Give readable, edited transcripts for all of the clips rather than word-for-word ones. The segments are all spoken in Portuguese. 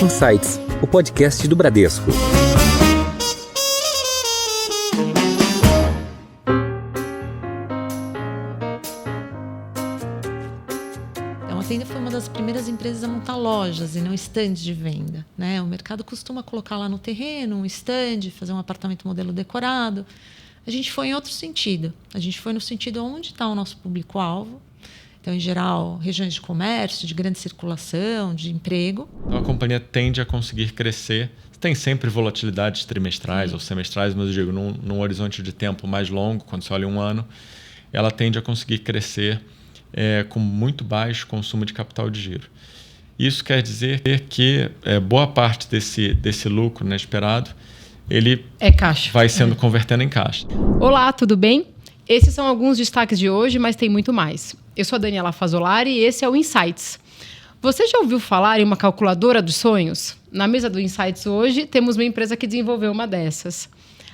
Insights, o podcast do Bradesco. Então, a Tenda foi uma das primeiras empresas a montar lojas e não estandes de venda, né? O mercado costuma colocar lá no terreno um stand, fazer um apartamento modelo decorado. A gente foi em outro sentido. A gente foi no sentido onde está o nosso público-alvo. Então, em geral, regiões de comércio, de grande circulação, de emprego. Então, a companhia tende a conseguir crescer. Tem sempre volatilidades trimestrais ou semestrais, mas eu digo, num horizonte de tempo mais longo, quando você olha um ano, ela tende a conseguir crescer com muito baixo consumo de capital de giro. Isso quer dizer que boa parte desse lucro, né, esperado, ele caixa. vai sendo convertendo em caixa. Olá, tudo bem? Esses são alguns destaques de hoje, mas tem muito mais. Eu sou a Daniela Fazzolari e esse é o Insights. Você já ouviu falar em uma calculadora dos sonhos? Na mesa do Insights hoje, temos uma empresa que desenvolveu uma dessas.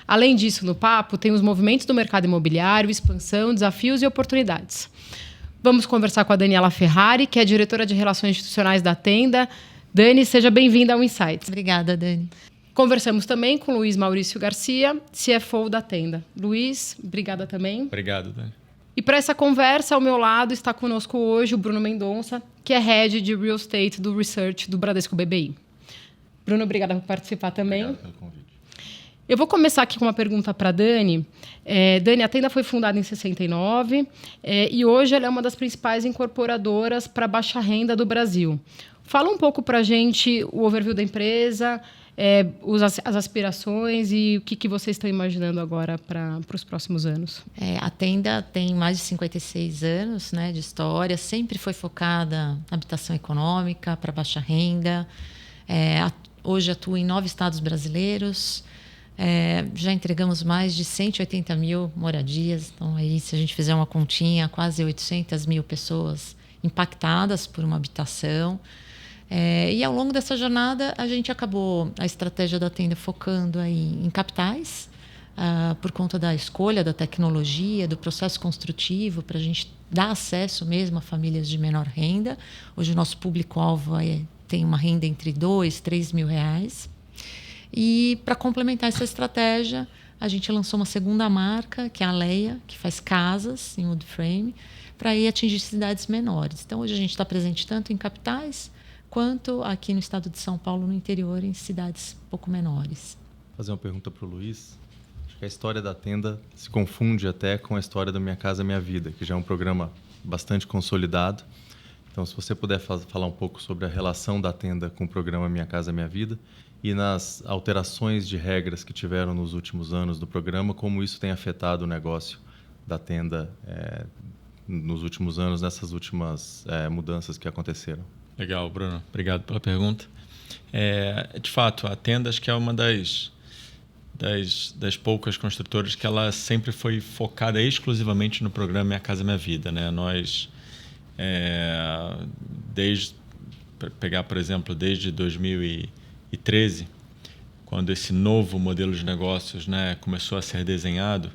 Além disso, no papo, tem os movimentos do mercado imobiliário, expansão, desafios e oportunidades. Vamos conversar com a Daniela Ferrari, que é diretora de Relações Institucionais da Tenda. Dani, seja bem-vinda ao Insights. Obrigada, Dani. Conversamos também com Luiz Maurício Garcia, CFO da Tenda. Luiz, obrigada também. Obrigado, Dani. E para essa conversa, ao meu lado, está conosco hoje o Bruno Mendonça, que é Head de Real Estate do Research do Bradesco BBI. Bruno, obrigada por participar também. Obrigado pelo convite. Eu vou começar aqui com uma pergunta para a Dani. Dani, a Tenda foi fundada em 69 e hoje ela é uma das principais incorporadoras para baixa renda do Brasil. Fala um pouco para a gente o overview da empresa, as aspirações e o que vocês estão imaginando agora para os próximos anos. A Tenda tem mais de 56 anos, né, de história, sempre foi focada na habitação econômica, para baixa renda. Hoje atua em 9 estados brasileiros. Já entregamos mais de 180 mil moradias. Então, aí, se a gente fizer uma continha, quase 800 mil pessoas impactadas por uma habitação. E ao longo dessa jornada, a gente acabou a estratégia da Tenda focando aí em capitais, por conta da escolha da tecnologia, do processo construtivo, para a gente dar acesso mesmo a famílias de menor renda. Hoje o nosso público-alvo tem uma renda entre R$2.000 e R$3.000. E para complementar essa estratégia, a gente lançou uma segunda marca, que é a Leia, que faz casas em wood frame, para ir atingir cidades menores. Então hoje a gente está presente tanto em capitais quanto aqui no estado de São Paulo, no interior, em cidades um pouco menores. Vou fazer uma pergunta para o Luiz. Acho que a história da Tenda se confunde até com a história do Minha Casa Minha Vida, que já é um programa bastante consolidado. Então, se você puder falar um pouco sobre a relação da Tenda com o programa Minha Casa Minha Vida e nas alterações de regras que tiveram nos últimos anos do programa, como isso tem afetado o negócio da Tenda nos últimos anos, nessas últimas mudanças que aconteceram. Legal, Bruno. Obrigado pela pergunta. De fato, a Tenda acho que é uma das poucas construtoras que ela sempre foi focada exclusivamente no programa Minha Casa Minha Vida, né? Nós, pegar, por exemplo, desde 2013, quando esse novo modelo de negócios, né, começou a ser desenhado,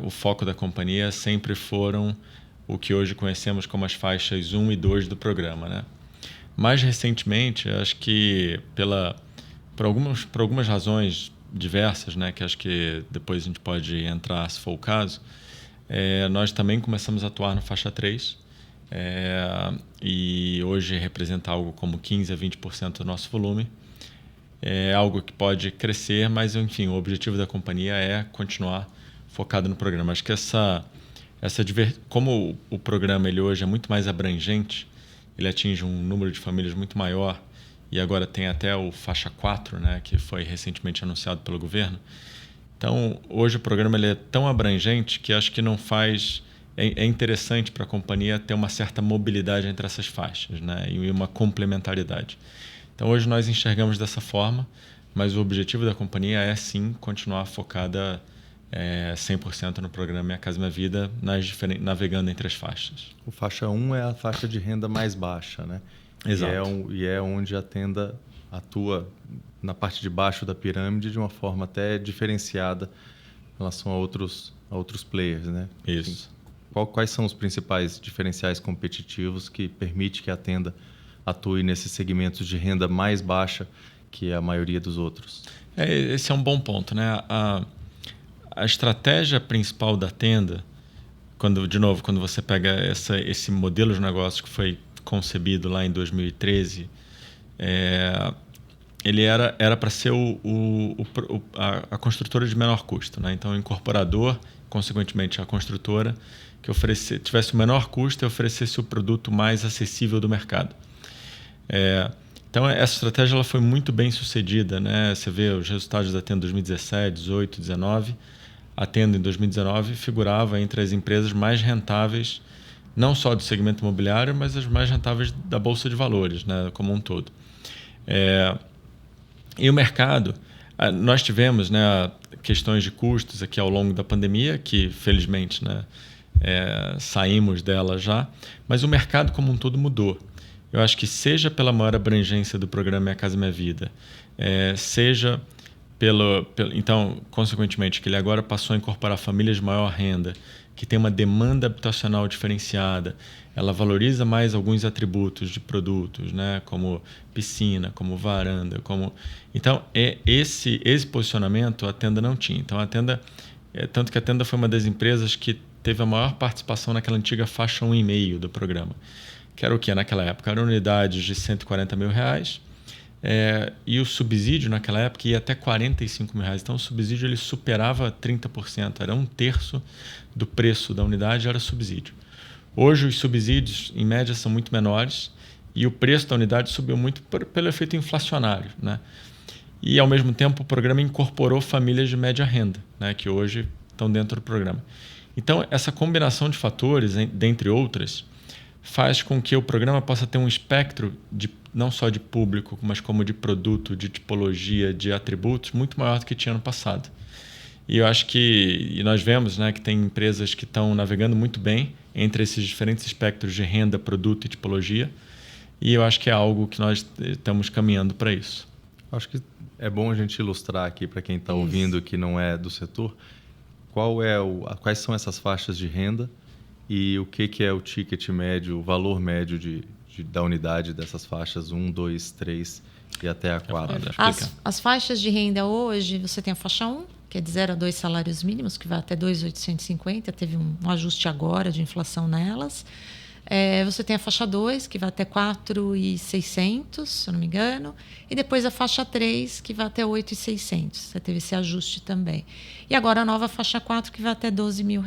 o foco da companhia sempre foram o que hoje conhecemos como as faixas 1 e 2 do programa, né? Mais recentemente, acho que por algumas razões diversas, né, que acho que depois a gente pode entrar se for o caso, nós também começamos a atuar no faixa 3 e hoje representa algo como 15% a 20% do nosso volume. É algo que pode crescer, mas enfim, o objetivo da companhia é continuar focado no programa. Acho que como o programa ele hoje é muito mais abrangente, ele atinge um número de famílias muito maior e agora tem até o faixa 4, né, que foi recentemente anunciado pelo governo. Então, hoje o programa ele é tão abrangente que acho que não faz... É interessante para a companhia ter uma certa mobilidade entre essas faixas, né, e uma complementaridade. Então, hoje nós enxergamos dessa forma, mas o objetivo da companhia é, sim, continuar focada 100% no programa Minha Casa Minha Vida, navegando entre as faixas. O faixa 1 é a faixa de renda mais baixa, né? Exato. E é onde a Tenda atua na parte de baixo da pirâmide de uma forma até diferenciada em relação a outros players, né? Isso. Quais são os principais diferenciais competitivos que permite que a Tenda atue nesses segmentos de renda mais baixa que a maioria dos outros? Esse é um bom ponto, né? A estratégia principal da Tenda, quando você pega esse modelo de negócio que foi concebido lá em 2013, ele era para ser a construtora de menor custo, né? Então, o incorporador, consequentemente, a construtora, que tivesse o menor custo e oferecesse o produto mais acessível do mercado. Então, essa estratégia ela foi muito bem sucedida, né? Você vê os resultados da Tenda em 2017, 2018, 2019. A Tenda, em 2019, figurava entre as empresas mais rentáveis, não só do segmento imobiliário, mas as mais rentáveis da Bolsa de Valores, né? Como um todo. E o mercado, nós tivemos, né, questões de custos aqui ao longo da pandemia, que felizmente, né, saímos dela já, mas o mercado como um todo mudou. Eu acho que seja pela maior abrangência do programa Minha Casa Minha Vida, seja então, consequentemente, que ele agora passou a incorporar famílias de maior renda, que tem uma demanda habitacional diferenciada, ela valoriza mais alguns atributos de produtos, né, como piscina, como varanda, Então, esse posicionamento a Tenda não tinha. Então, tanto que a Tenda foi uma das empresas que teve a maior participação naquela antiga faixa 1,5 do programa. Que era o que naquela época? Eram unidades de R$140 mil, e o subsídio naquela época ia até R$45 mil. Então, o subsídio ele superava 30%, era 1/3 do preço da unidade era subsídio. Hoje, os subsídios, em média, são muito menores e o preço da unidade subiu muito pelo efeito inflacionário, né? E, ao mesmo tempo, o programa incorporou famílias de média renda, né, que hoje estão dentro do programa. Então, essa combinação de fatores, dentre outras, faz com que o programa possa ter um espectro não só de público, mas como de produto, de tipologia, de atributos, muito maior do que tinha no passado. E eu acho que nós vemos, né, que tem empresas que estão navegando muito bem entre esses diferentes espectros de renda, produto e tipologia, e eu acho que é algo que nós estamos caminhando para isso. Acho que é bom a gente ilustrar aqui para quem está ouvindo que não é do setor, quais são essas faixas de renda e o que é o ticket médio, o valor médio da unidade dessas faixas 1, 2, 3 e até a 4. As faixas de renda hoje, você tem a faixa 1, que é de 0 a 2 salários mínimos, que vai até 2.850, teve um ajuste agora de inflação nelas. Você tem a faixa 2, que vai até 4.600, se eu não me engano, e depois a faixa 3, que vai até 8.600. Você teve esse ajuste também. E agora a nova faixa 4, que vai até R$12 mil.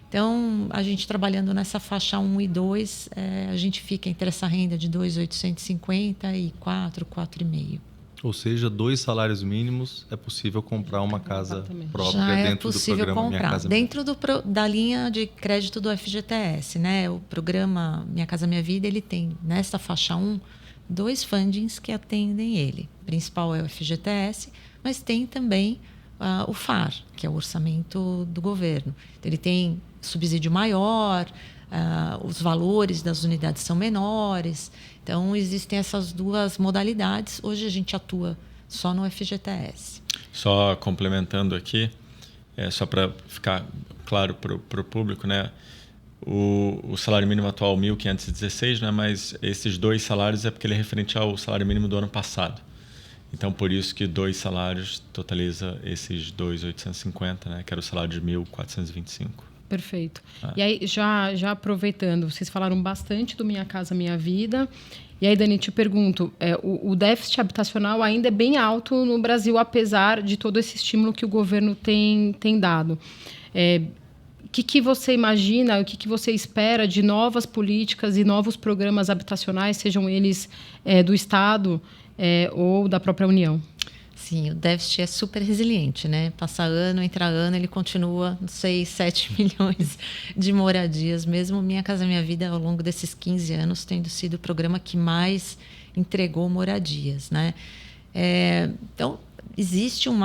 Então, a gente trabalhando nessa faixa 1 e 2, a gente fica entre essa renda de 2.850 e 4.500. Ou seja, 2 salários mínimos é possível comprar uma casa própria já dentro do programa Minha Casa Minha Vida. Dentro da linha de crédito do FGTS, né? O programa Minha Casa Minha Vida, ele tem, nessa faixa 1, 2 fundings que atendem ele. O principal é o FGTS, mas tem também o FAR, que é o orçamento do governo. Então, ele tem subsídio maior, os valores das unidades são menores. Então, existem essas duas modalidades. Hoje, a gente atua só no FGTS. Só complementando aqui, só para ficar claro para o público, né? O salário mínimo atual 1.516, né? Mas esses 2 salários é porque ele é referente ao salário mínimo do ano passado. Então, por isso que 2 salários totaliza esses 2.850, né? Que era o salário de 1.425. Perfeito. E aí, já aproveitando, vocês falaram bastante do Minha Casa Minha Vida. E aí, Dani, te pergunto, o déficit habitacional ainda é bem alto no Brasil, apesar de todo esse estímulo que o governo tem dado. O que você imagina, o que você espera de novas políticas e novos programas habitacionais, sejam eles do Estado ou da própria União? Sim, o déficit é super resiliente, né? Passa ano, entra ano, ele continua 6, 7 milhões de moradias. Mesmo Minha Casa Minha Vida, ao longo desses 15 anos, tendo sido o programa que mais entregou moradias, né? Então, existe um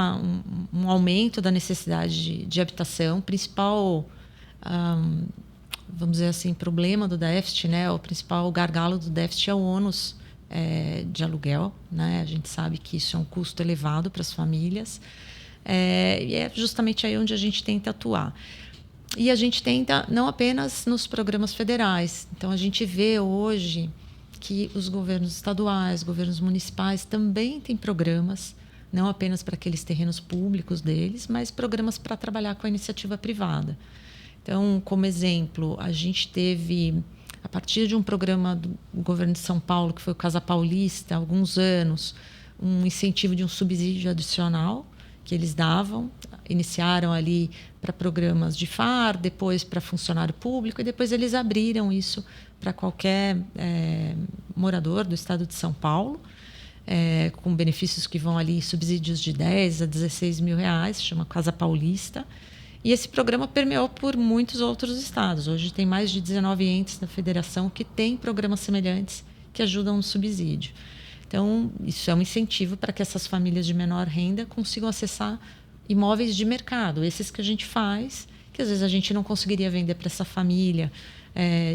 aumento da necessidade de habitação. O principal, vamos dizer assim, problema do déficit, né? O principal gargalo do déficit é o ônus de aluguel, né? A gente sabe que isso é um custo elevado para as famílias, e é justamente aí onde a gente tenta atuar. E a gente tenta não apenas nos programas federais. Então, a gente vê hoje que os governos estaduais, governos municipais também têm programas, não apenas para aqueles terrenos públicos deles, mas programas para trabalhar com a iniciativa privada. Então, como exemplo, a gente teve, a partir de um programa do governo de São Paulo, que foi o Casa Paulista, há alguns anos, um incentivo de um subsídio adicional que eles davam, iniciaram ali para programas de FAR, depois para funcionário público, e depois eles abriram isso para qualquer morador do estado de São Paulo, com benefícios que vão ali, subsídios de 10 a 16 mil reais, chama Casa Paulista. E esse programa permeou por muitos outros estados. Hoje tem mais de 19 entes da federação que têm programas semelhantes que ajudam no subsídio. Então, isso é um incentivo para que essas famílias de menor renda consigam acessar imóveis de mercado, esses que a gente faz, que às vezes a gente não conseguiria vender para essa família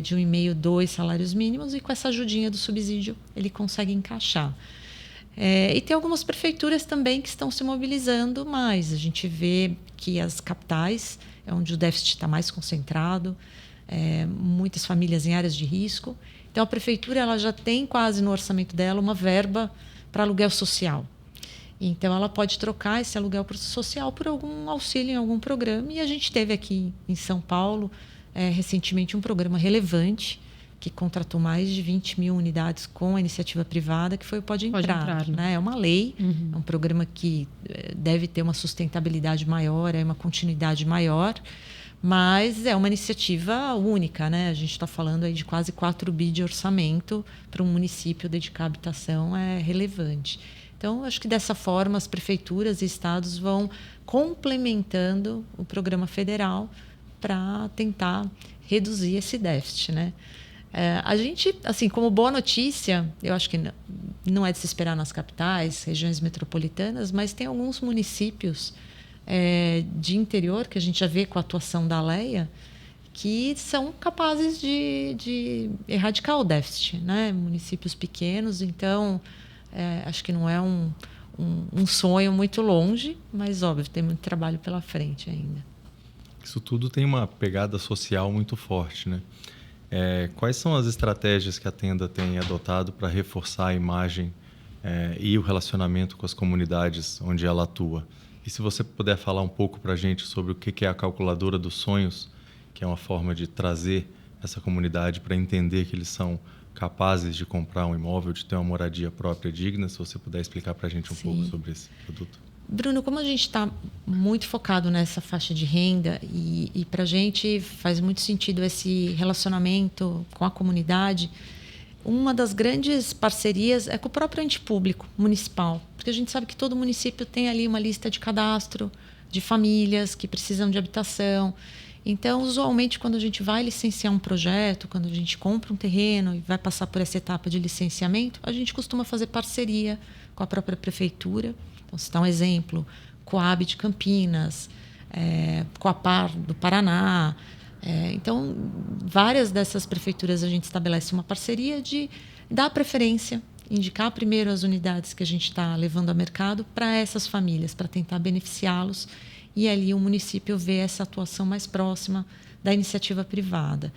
de 1,5, 2 salários mínimos, e com essa ajudinha do subsídio ele consegue encaixar. E tem algumas prefeituras também que estão se mobilizando mais. A gente vê que as capitais é onde o déficit está mais concentrado, muitas famílias em áreas de risco. Então, a prefeitura ela já tem quase no orçamento dela uma verba para aluguel social. Então, ela pode trocar esse aluguel social por algum auxílio em algum programa. E a gente teve aqui em São Paulo, recentemente, um programa relevante que contratou mais de 20 mil unidades com a iniciativa privada, que foi o Pode Entrar. Né? É uma lei, é um programa que deve ter uma sustentabilidade maior, uma continuidade maior, mas é uma iniciativa única. Né? A gente está falando aí de quase 4 bi de orçamento para um município dedicar à habitação, é relevante. Então, acho que dessa forma as prefeituras e estados vão complementando o programa federal para tentar reduzir esse déficit, né? A gente, assim, como boa notícia, eu acho que não é de se esperar nas capitais, regiões metropolitanas, mas tem alguns municípios de interior que a gente já vê com a atuação da Alea que são capazes de erradicar o déficit, né? Municípios pequenos, então acho que não é um sonho muito longe, mas óbvio, tem muito trabalho pela frente ainda. Isso tudo tem uma pegada social muito forte, né? Quais são as estratégias que a Tenda tem adotado para reforçar a imagem e o relacionamento com as comunidades onde ela atua? E se você puder falar um pouco para a gente sobre o que é a calculadora dos sonhos, que é uma forma de trazer essa comunidade para entender que eles são capazes de comprar um imóvel, de ter uma moradia própria digna, se você puder explicar para a gente um pouco sobre esse produto. Bruno, como a gente está muito focado nessa faixa de renda e para a gente faz muito sentido esse relacionamento com a comunidade, uma das grandes parcerias é com o próprio ente público municipal, porque a gente sabe que todo município tem ali uma lista de cadastro de famílias que precisam de habitação. Então, usualmente, quando a gente vai licenciar um projeto, quando a gente compra um terreno e vai passar por essa etapa de licenciamento, a gente costuma fazer parceria com a própria prefeitura. Então, se dá um exemplo, Coab de Campinas, Coapar do Paraná. Então, várias dessas prefeituras a gente estabelece uma parceria de dar preferência, indicar primeiro as unidades que a gente está levando ao mercado para essas famílias, para tentar beneficiá-los. E ali o município vê essa atuação mais próxima da iniciativa privada.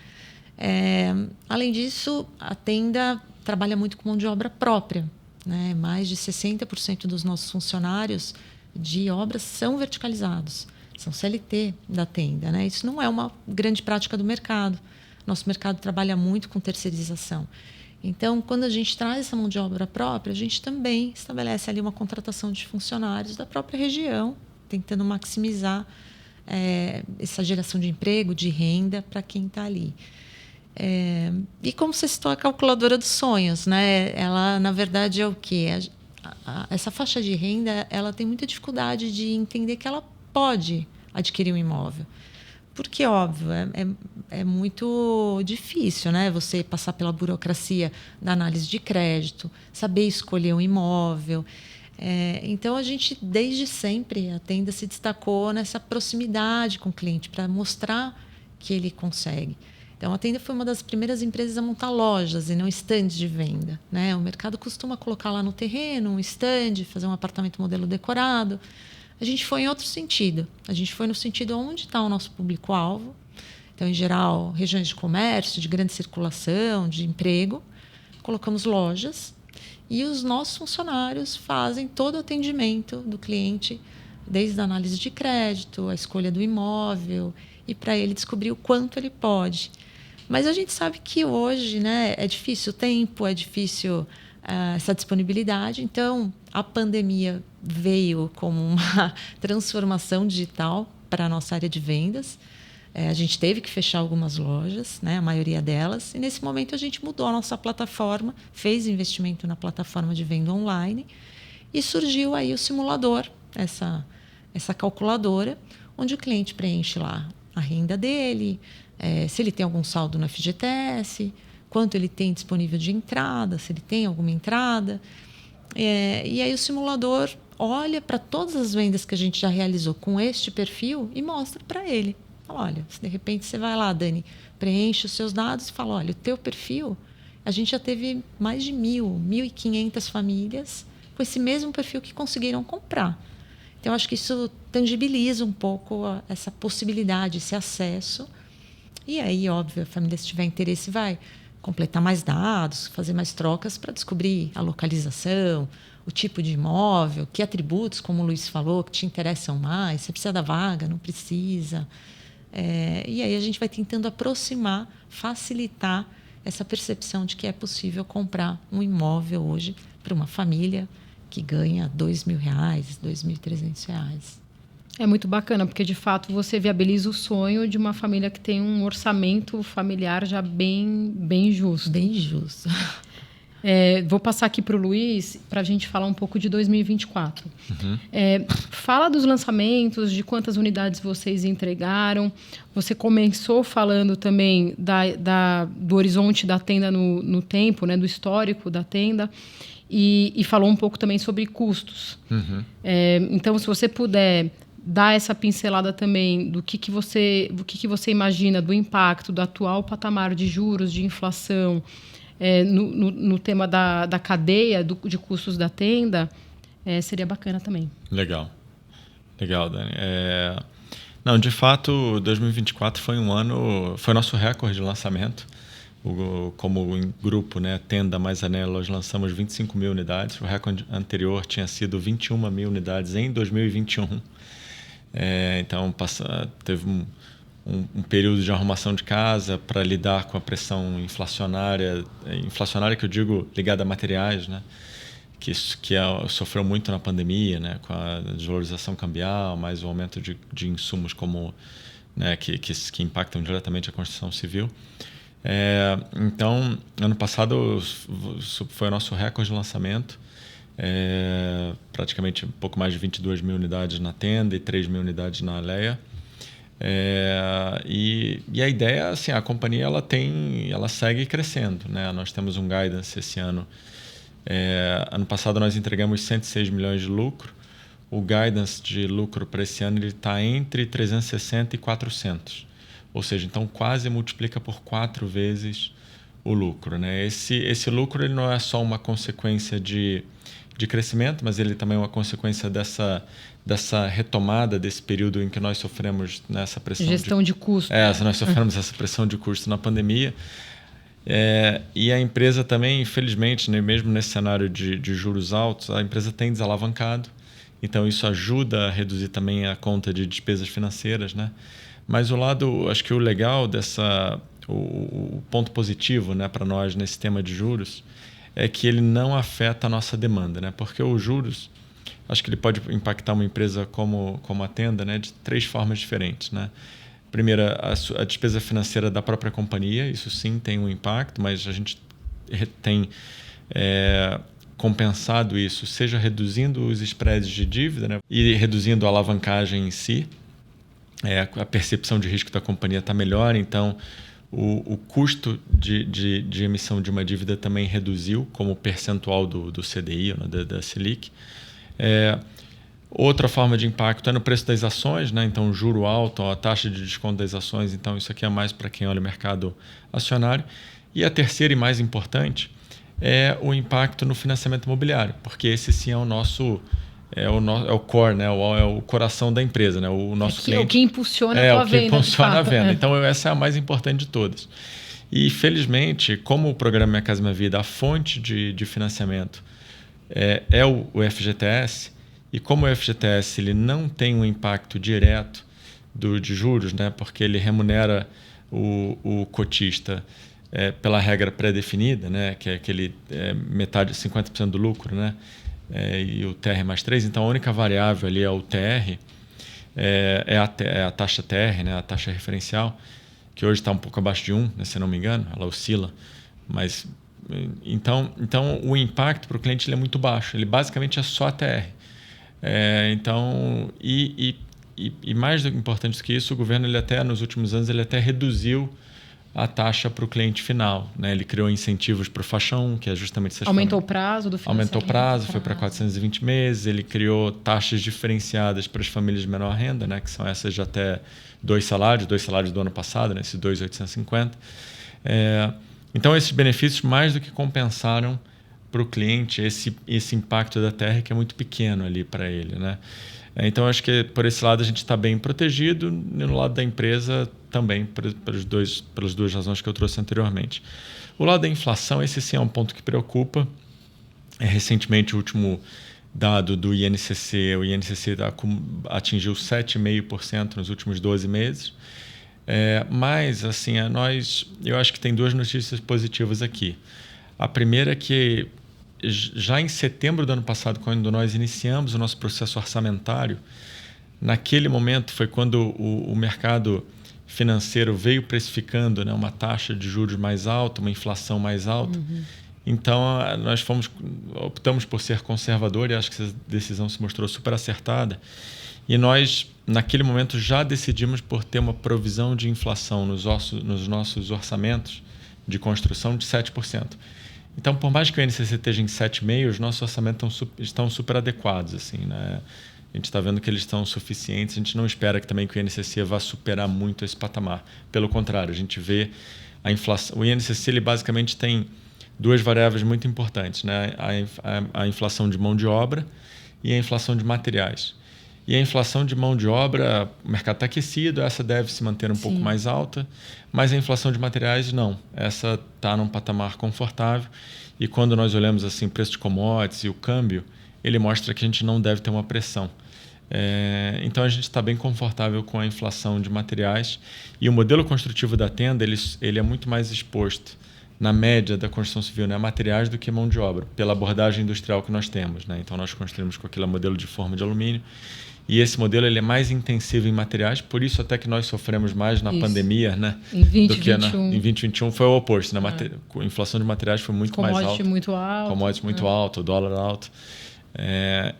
Além disso, a Tenda trabalha muito com mão de obra própria. Né? Mais de 60% dos nossos funcionários de obras são verticalizados, são CLT da Tenda. Né? Isso não é uma grande prática do mercado. Nosso mercado trabalha muito com terceirização. Então, quando a gente traz essa mão de obra própria, a gente também estabelece ali uma contratação de funcionários da própria região, tentando maximizar essa geração de emprego, de renda para quem está ali. E como você citou, a calculadora dos sonhos, né? Ela, na verdade, é o quê? Essa faixa de renda ela tem muita dificuldade de entender que ela pode adquirir um imóvel. Porque, óbvio, é muito difícil, né? Você passar pela burocracia da análise de crédito, saber escolher um imóvel. Então, a gente, desde sempre, a Tenda se destacou nessa proximidade com o cliente, para mostrar que ele consegue. Então, a Tenda foi uma das primeiras empresas a montar lojas e não estandes de venda. Né? O mercado costuma colocar lá no terreno um estande, fazer um apartamento modelo decorado. A gente foi em outro sentido. A gente foi no sentido onde está o nosso público-alvo. Então, em geral, regiões de comércio, de grande circulação, de emprego, colocamos lojas e os nossos funcionários fazem todo o atendimento do cliente, desde a análise de crédito, a escolha do imóvel, e para ele descobrir o quanto ele pode. Mas a gente sabe que hoje, né, é difícil o tempo, é difícil essa disponibilidade. Então, a pandemia veio como uma transformação digital para a nossa área de vendas. A gente teve que fechar algumas lojas, né, a maioria delas, e nesse momento a gente mudou a nossa plataforma, fez investimento na plataforma de venda online e surgiu aí o simulador, essa calculadora, onde o cliente preenche lá a renda dele, se ele tem algum saldo no FGTS, quanto ele tem disponível de entrada, se ele tem alguma entrada. E aí o simulador olha para todas as vendas que a gente já realizou com este perfil e mostra para ele. Olha, se de repente você vai lá, Dani, preenche os seus dados e fala, olha, o teu perfil, a gente já teve mais de 1.500 famílias com esse mesmo perfil que conseguiram comprar. Então, eu acho que isso tangibiliza um pouco essa possibilidade, esse acesso. E aí, óbvio, a família, se tiver interesse, vai completar mais dados, fazer mais trocas para descobrir a localização, o tipo de imóvel, que atributos, como o Luiz falou, que te interessam mais, você precisa da vaga, não precisa. E aí a gente vai tentando aproximar, facilitar essa percepção de que é possível comprar um imóvel hoje para uma família que ganha R$2.000, R$2.300. É muito bacana, porque de fato você viabiliza o sonho de uma família que tem um orçamento familiar já bem justo. Bem justo. Vou passar aqui para o Luiz para a gente falar um pouco de 2024. Uhum. Fala dos lançamentos, de quantas unidades vocês entregaram. Você começou falando também do horizonte da tenda no tempo, né, do histórico da tenda, e falou um pouco também sobre custos. Uhum. Então, se você puder dar essa pincelada também do que você imagina do impacto do atual patamar de juros, de inflação, no tema da cadeia de custos da tenda, seria bacana também. Legal, Dani. Não, de fato, 2024 foi nosso recorde de lançamento. Como grupo, né, Tenda mais Anelo, nós lançamos 25.000 unidades. O recorde anterior tinha sido 21.000 unidades em 2021. Então, teve um período de arrumação de casa para lidar com a pressão inflacionária que eu digo ligada a materiais, né? Que sofreu muito na pandemia, né? Com a desvalorização cambial, mais o aumento de insumos como, né? que impactam diretamente a construção civil. Então, ano passado foi o nosso recorde de lançamento, praticamente um pouco mais de 22.000 unidades na Tenda e 3.000 unidades na Alea. E a ideia, assim, a companhia ela segue crescendo, né? Nós temos um guidance esse ano. Ano passado nós entregamos 106 milhões de lucro. O guidance de lucro para esse ano está entre 360 e 400. Ou seja, então quase multiplica por 4 vezes o lucro, né? Esse lucro ele não é só uma consequência de crescimento, mas ele também é uma consequência dessa retomada desse período em que nós sofremos nessa pressão gestão de custo. Nós sofremos essa pressão de custo na pandemia. E a empresa também, infelizmente, né, mesmo nesse cenário de juros altos, a empresa tem desalavancado. Então, isso ajuda a reduzir também a conta de despesas financeiras, né? Mas acho que o legal o ponto positivo, né, para nós nesse tema de juros é que ele não afeta a nossa demanda, né? Porque os juros, acho que ele pode impactar uma empresa como a Tenda, né, de 3 formas diferentes, né? Primeiro, a despesa financeira da própria companhia, isso sim tem um impacto, mas a gente tem compensado isso, seja reduzindo os spreads de dívida, né, e reduzindo a alavancagem em si. A percepção de risco da companhia está melhor, então o custo de emissão de uma dívida também reduziu como percentual do CDI, né, da Selic. Outra forma de impacto é no preço das ações, né? Então, juro alto, a taxa de desconto das ações, então isso aqui é mais para quem olha o mercado acionário. E a terceira e mais importante é o impacto no financiamento imobiliário, porque esse sim é o core, né? É o coração da empresa, né? O nosso cliente. É o que impulsiona a tua venda. Impulsiona a venda. Então, essa é a mais importante de todas. E, felizmente, como o programa Minha Casa Minha Vida, a fonte de financiamento é o FGTS, e como o FGTS ele não tem um impacto direto de juros, né, porque ele remunera o cotista pela regra pré-definida, né, que é aquele metade, 50% do lucro, né, e o TR mais 3, então a única variável ali é o TR, é a taxa TR, né, a taxa referencial, que hoje está um pouco abaixo de 1, né, se não me engano, ela oscila, mas então o impacto para o cliente ele é muito baixo, ele basicamente é só a TR. Então, e mais importante do que isso, o governo ele até nos últimos anos ele até reduziu a taxa para o cliente final, né? Ele criou incentivos para o Faixa 1, que é justamente... Aumentou o prazo do financiamento. Aumentou o prazo, foi para 420 meses. Ele criou taxas diferenciadas para as famílias de menor renda, né? Que são essas de até 2 salários do ano passado, né? Esses 2.850. Então, esses benefícios mais do que compensaram para o cliente esse impacto da TR, que é muito pequeno ali para ele, né? Então, acho que por esse lado a gente está bem protegido, e no lado da empresa também, pelas duas razões que eu trouxe anteriormente. O lado da inflação, esse sim é um ponto que preocupa. Recentemente, o último dado do INCC, o INCC atingiu 7,5% nos últimos 12 meses. Mas, assim, eu acho que tem duas notícias positivas aqui. A primeira é que já em setembro do ano passado, quando nós iniciamos o nosso processo orçamentário, naquele momento foi quando o mercado financeiro veio precificando, né, uma taxa de juros mais alta, uma inflação mais alta. Então, nós optamos por ser conservador e acho que essa decisão se mostrou super acertada. E nós, naquele momento, já decidimos por ter uma provisão de inflação nos nossos orçamentos de construção de 7%. Então, por mais que o INCC esteja em 7,5%, os nossos orçamentos estão super adequados. Assim, né? A gente está vendo que eles estão suficientes. A gente não espera que também que o INCC vá superar muito esse patamar. Pelo contrário, a gente vê a inflação. O INCC ele basicamente tem duas variáveis muito importantes, né? A inflação de mão de obra e a inflação de materiais. E a inflação de mão de obra, o mercado está aquecido, essa deve se manter um pouco mais alta, mas a inflação de materiais não. Essa está num patamar confortável e quando nós olhamos assim, preço de commodities e o câmbio, ele mostra que a gente não deve ter uma pressão. Então a gente está bem confortável com a inflação de materiais e o modelo construtivo da Tenda ele é muito mais exposto na média da construção civil, né, a materiais do que mão de obra, pela abordagem industrial que nós temos, né? Então nós construímos com aquele modelo de forma de alumínio. E esse modelo ele é mais intensivo em materiais, por isso até que nós sofremos mais na pandemia, né? Em 2021. Do que em 2021 foi o oposto. A inflação de materiais foi muito mais alta. Commodities muito alto, o dólar alto.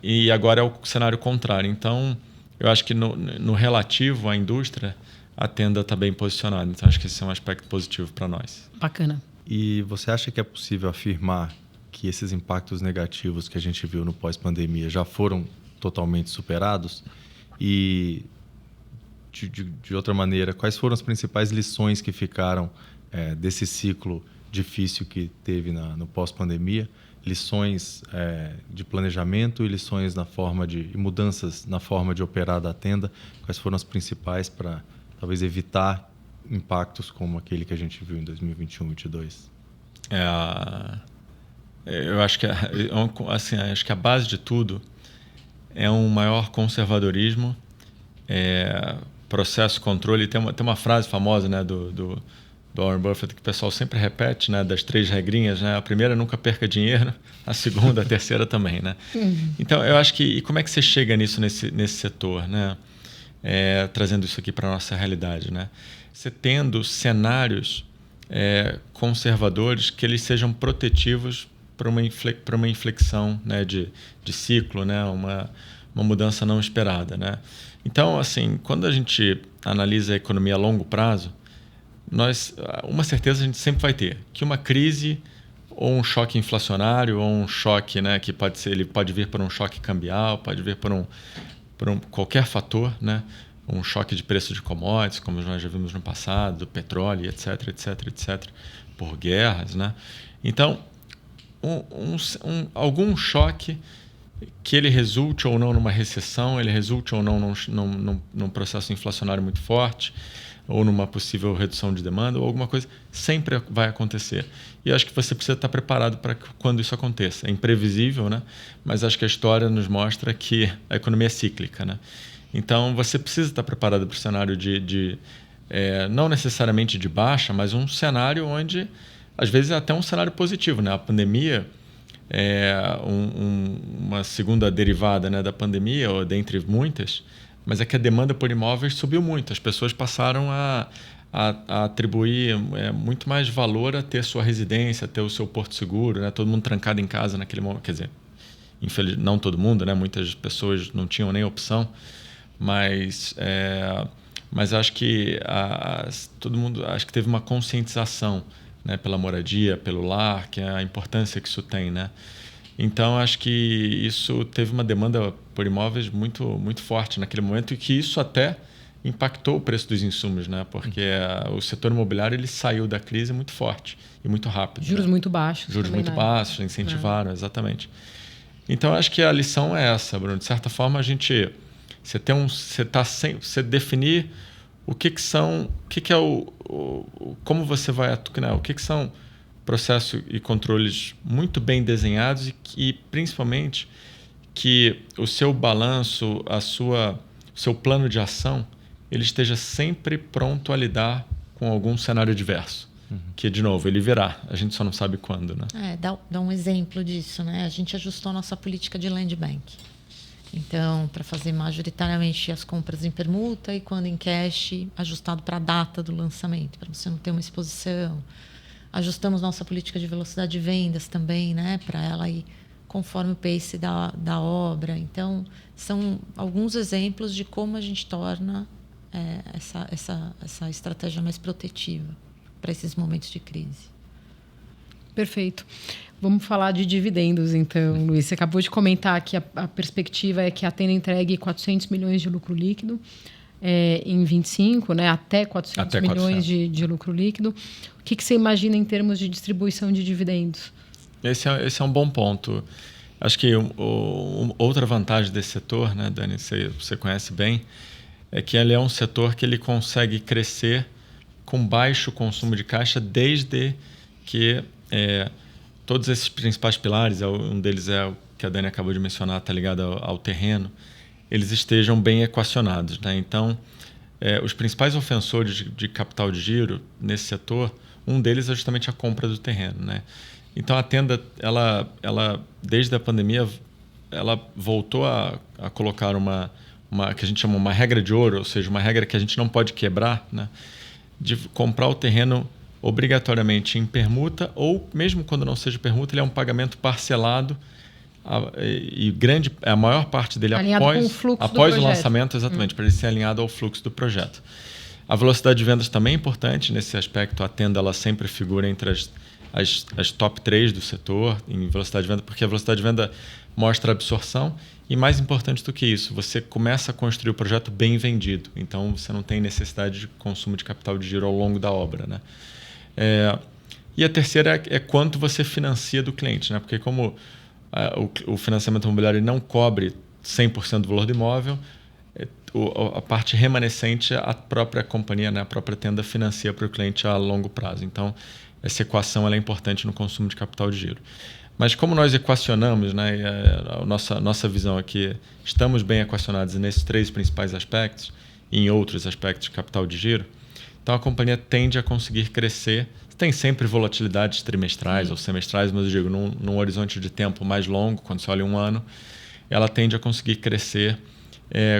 E agora é o cenário contrário. Então, eu acho que no relativo à indústria, a Tenda está bem posicionada. Então, acho que esse é um aspecto positivo para nós. Bacana. E você acha que é possível afirmar que esses impactos negativos que a gente viu no pós-pandemia já foram totalmente superados? E, de outra maneira, quais foram as principais lições que ficaram desse ciclo difícil que teve no pós-pandemia? Lições de planejamento e lições e mudanças na forma de operar da Tenda? Quais foram as principais para talvez evitar impactos como aquele que a gente viu em 2021 e 2022? Eu acho que acho que a base de tudo é um maior conservadorismo, processo, controle. Tem uma frase famosa, né, do Warren Buffett que o pessoal sempre repete, né, das 3 regrinhas, né? A primeira, nunca perca dinheiro. A segunda, a terceira também, né? Então, eu acho que... E como é que você chega nisso nesse setor, né? Trazendo isso aqui para a nossa realidade, né? Você tendo cenários conservadores que eles sejam protetivos para uma inflexão, né, de ciclo, né, uma mudança não esperada, né? Então, assim, quando a gente analisa a economia a longo prazo, uma certeza a gente sempre vai ter, que uma crise ou um choque inflacionário ou um choque, né, que ele pode vir por um choque cambial, pode vir por qualquer fator, né, um choque de preço de commodities, como nós já vimos no passado, do petróleo, etc, etc, etc, por guerras, né? Então, algum choque que ele resulte ou não numa recessão, ele resulte ou não num processo inflacionário muito forte, ou numa possível redução de demanda, ou alguma coisa, sempre vai acontecer. E acho que você precisa estar preparado para quando isso aconteça. É imprevisível, né? Mas acho que a história nos mostra que a economia é cíclica, né? Então, você precisa estar preparado para o cenário não necessariamente de baixa, mas um cenário onde, às vezes, é até um cenário positivo, né? A pandemia é uma segunda derivada, né, da pandemia, ou dentre muitas, mas é que a demanda por imóveis subiu muito. As pessoas passaram a atribuir muito mais valor a ter sua residência, a ter o seu porto seguro, né? Todo mundo trancado em casa naquele momento. Quer dizer, não todo mundo, né? Muitas pessoas não tinham nem opção, mas acho que todo mundo acho que teve uma conscientização, né, pela moradia, pelo lar, que é a importância que isso tem, né? Então, acho que isso teve uma demanda por imóveis muito, muito forte naquele momento e que isso até impactou o preço dos insumos, né? Porque o setor imobiliário ele saiu da crise muito forte e muito rápido. Juros, né? Muito baixos. Juros muito baixos, incentivaram, exatamente. Então, acho que a lição é essa, Bruno. De certa forma, você definir como você vai atuar, o que são processos e controles muito bem desenhados e principalmente que o seu balanço, o seu plano de ação, ele esteja sempre pronto a lidar com algum cenário adverso. Que, de novo, ele virá. A gente só não sabe quando, né? Dá um exemplo disso, né? A gente ajustou a nossa política de land bank. Então, para fazer majoritariamente as compras em permuta e quando em cash, ajustado para a data do lançamento, para você não ter uma exposição. Ajustamos nossa política de velocidade de vendas também, né? Para ela ir conforme o pace da obra. Então, são alguns exemplos de como a gente torna essa estratégia mais protetiva para esses momentos de crise. Perfeito. Vamos falar de dividendos, então, Luiz. Você acabou de comentar que a perspectiva é que a Tenda entregue 400 milhões de lucro líquido em 25, né? Até 400 milhões de lucro líquido. O que você imagina em termos de distribuição de dividendos? Esse é um bom ponto. Acho que outra vantagem desse setor, né, Dani, você conhece bem, é que ele é um setor que ele consegue crescer com baixo consumo de caixa desde que todos esses principais pilares, um deles é o que a Dani acabou de mencionar, está ligado ao terreno, eles estejam bem equacionados, né? Então, os principais ofensores de capital de giro nesse setor, um deles é justamente a compra do terreno, né? Então, a Tenda, ela desde a pandemia, ela voltou a colocar uma que a gente chama uma regra de ouro, ou seja, uma regra que a gente não pode quebrar, né? De comprar o terreno obrigatoriamente em permuta, ou mesmo quando não seja permuta, ele é um pagamento parcelado e a maior parte dele após o lançamento, exatamente, para ele ser alinhado ao fluxo do projeto. A velocidade de vendas também é importante nesse aspecto. A Tenda ela sempre figura entre as top 3 do setor em velocidade de venda, porque a velocidade de venda mostra a absorção e, mais importante do que isso, você começa a construir o projeto bem vendido. Então, você não tem necessidade de consumo de capital de giro ao longo da obra, né? E a terceira é quanto você financia do cliente, né? Porque como o financiamento imobiliário não cobre 100% do valor do imóvel, a parte remanescente a própria companhia, né, a própria Tenda financia para o cliente a longo prazo. Então, essa equação ela é importante no consumo de capital de giro. Mas como nós equacionamos, né, a nossa visão é que estamos bem equacionados nesses 3 principais aspectos e em outros aspectos de capital de giro, então a companhia tende a conseguir crescer. Tem sempre volatilidades trimestrais ou semestrais, mas eu digo, num horizonte de tempo mais longo, quando você olha um ano, ela tende a conseguir crescer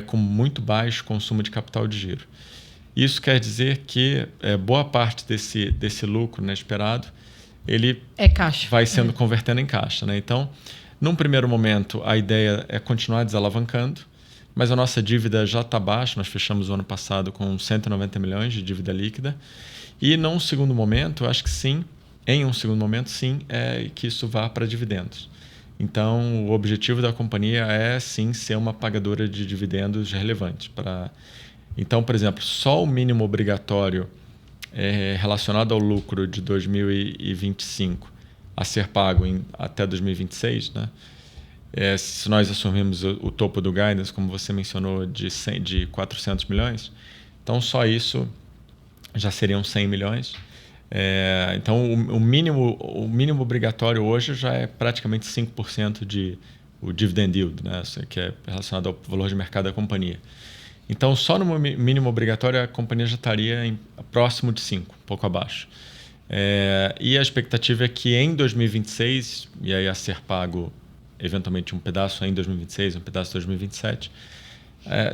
com muito baixo consumo de capital de giro. Isso quer dizer que boa parte desse lucro, né, esperado, ele caixa. Vai sendo convertendo em caixa, né? Então, num primeiro momento, a ideia é continuar desalavancando, mas a nossa dívida já está baixa. Nós fechamos o ano passado com 190 milhões de dívida líquida. E num segundo momento, acho que sim, é que isso vá para dividendos. Então, o objetivo da companhia é, sim, ser uma pagadora de dividendos relevante. Então, por exemplo, só o mínimo obrigatório relacionado ao lucro de 2025 a ser pago até 2026, né? Se nós assumirmos o topo do guidance, como você mencionou, de 400 milhões, então só isso já seriam 100 milhões. Então, o mínimo obrigatório hoje já é praticamente 5% o dividend yield, né? Que é relacionado ao valor de mercado da companhia. Então, só no mínimo obrigatório, a companhia já estaria próximo de 5%, um pouco abaixo. E a expectativa é que em 2026, e aí a ser pago eventualmente um pedaço em 2026, um pedaço em 2027,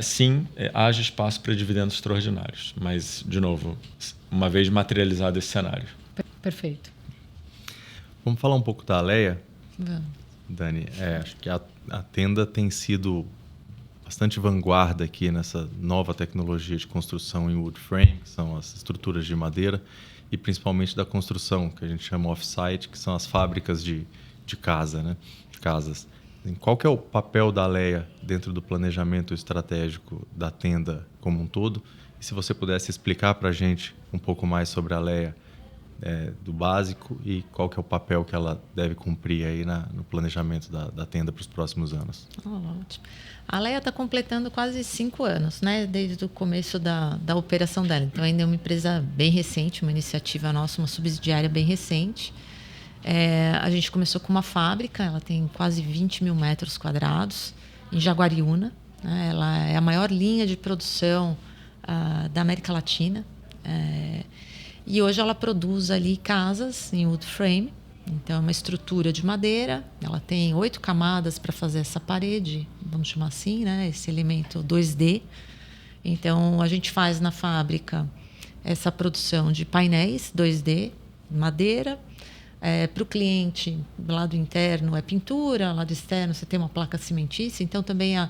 sim, haja espaço para dividendos extraordinários. Mas, de novo, uma vez materializado esse cenário. Perfeito. Vamos falar um pouco da Alea? Vamos. Dani, acho que a Tenda tem sido bastante vanguarda aqui nessa nova tecnologia de construção em wood frame, que são as estruturas de madeira, e principalmente da construção, que a gente chama off-site, que são as fábricas de casa, né? De casas. Qual que é o papel da Alea dentro do planejamento estratégico da Tenda como um todo? E se você pudesse explicar para a gente um pouco mais sobre a Alea, do básico, e qual que é o papel que ela deve cumprir aí no planejamento da Tenda para os próximos anos. Ótimo. A Alea está completando quase 5 anos, né? Desde o começo da operação dela. Então, ainda é uma empresa bem recente, uma iniciativa nossa, uma subsidiária bem recente. A gente começou com uma fábrica, ela tem quase 20 mil metros quadrados, em Jaguariúna. Né? Ela é a maior linha de produção da América Latina. E hoje ela produz ali casas em wood frame. Então, é uma estrutura de madeira. Ela tem 8 camadas para fazer essa parede, vamos chamar assim, né? Esse elemento 2D. Então, a gente faz na fábrica essa produção de painéis 2D, madeira. Para o cliente, do lado interno é pintura, do lado externo você tem uma placa cimentícia. Então, também a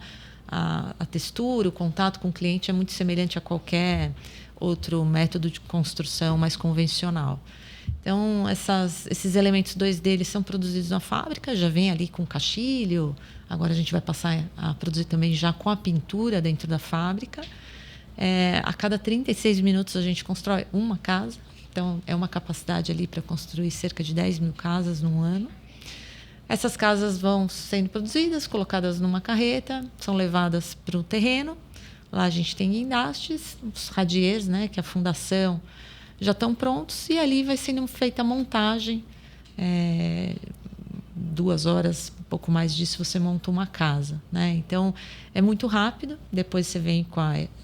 textura, o contato com o cliente é muito semelhante a qualquer outro método de construção mais convencional. Então, esses elementos 2D eles são produzidos na fábrica, já vem ali com caixilho. Agora a gente vai passar a produzir também já com a pintura dentro da fábrica. A cada 36 minutos a gente constrói uma casa. Então, é uma capacidade ali para construir cerca de 10 mil casas num ano. Essas casas vão sendo produzidas, colocadas numa carreta, são levadas para o terreno. Lá a gente tem guindastes, os radiers, né, que é a fundação, já estão prontos. E ali vai sendo feita a montagem. 2 horas, um pouco mais disso, você monta uma casa. Né? Então, é muito rápido. Depois você vem com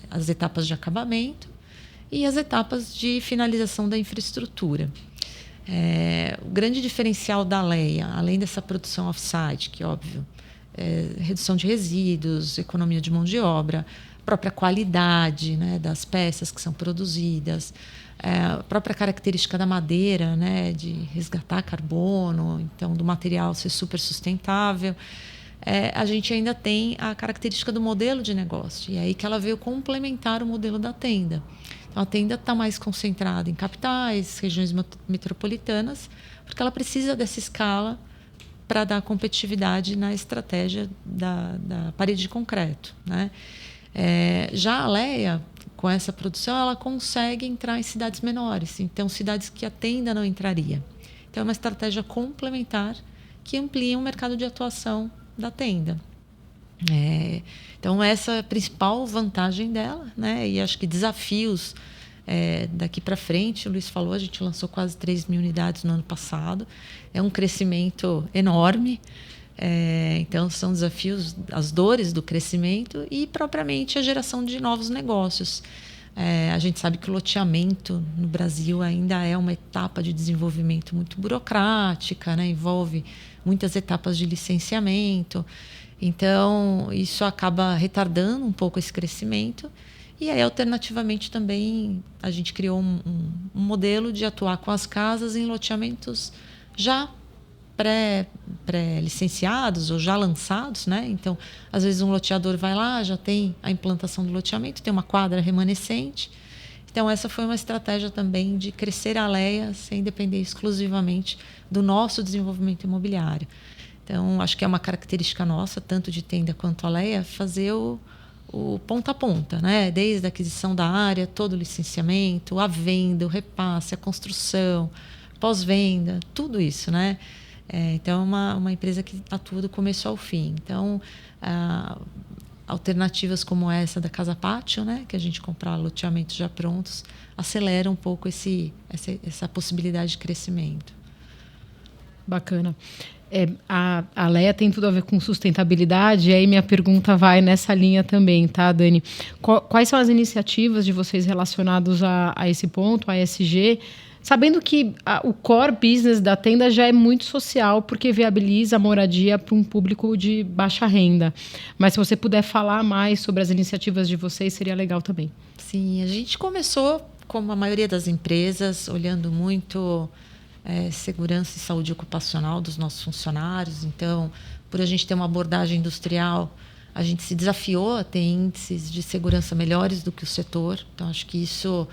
as etapas de acabamento e as etapas de finalização da infraestrutura. O grande diferencial da Alea, além dessa produção off-site, que óbvio, redução de resíduos, economia de mão de obra, própria qualidade, né, das peças que são produzidas, a própria característica da madeira, né, de resgatar carbono, então do material ser super sustentável. A gente ainda tem a característica do modelo de negócio, e é aí que ela veio complementar o modelo da Tenda. Então, a Tenda está mais concentrada em capitais, regiões metropolitanas, porque ela precisa dessa escala para dar competitividade na estratégia da parede de concreto. Né? Já a Alea, com essa produção, ela consegue entrar em cidades menores, então cidades que a Tenda não entraria. Então, é uma estratégia complementar que amplia o mercado de atuação da Tenda. Então, essa é a principal vantagem dela, né? E acho que desafios daqui para frente, o Luiz falou, a gente lançou quase 3 mil unidades no ano passado, é um crescimento enorme. Então, são desafios, as dores do crescimento e, propriamente, a geração de novos negócios. A gente sabe que o loteamento no Brasil ainda é uma etapa de desenvolvimento muito burocrática, né? Envolve muitas etapas de licenciamento. Então, isso acaba retardando um pouco esse crescimento. E aí, alternativamente, também a gente criou um modelo de atuar com as casas em loteamentos já pré-licenciados ou já lançados, né? Então, às vezes um loteador vai lá, já tem a implantação do loteamento, tem uma quadra remanescente. Então, essa foi uma estratégia também de crescer a Alea sem depender exclusivamente do nosso desenvolvimento imobiliário. Então, acho que é uma característica nossa, tanto de Tenda quanto a Alea, fazer o ponta a ponta, né? Desde a aquisição da área, todo o licenciamento, a venda, o repasse, a construção, pós-venda, tudo isso, né? Então, é uma empresa que atua do começo ao fim. Então, alternativas como essa da Casa Pátio, né, que a gente comprar loteamentos já prontos, acelera um pouco essa possibilidade de crescimento. Bacana. A Leia tem tudo a ver com sustentabilidade, e aí minha pergunta vai nessa linha também, tá, Dani? Quais são as iniciativas de vocês relacionadas a esse ponto, a ESG, sabendo que o core business da Tenda já é muito social, porque viabiliza a moradia para um público de baixa renda. Mas se você puder falar mais sobre as iniciativas de vocês, seria legal também. Sim, a gente começou, como a maioria das empresas, olhando muito segurança e saúde ocupacional dos nossos funcionários. Então, por a gente ter uma abordagem industrial, a gente se desafiou a ter índices de segurança melhores do que o setor. Então, acho que isso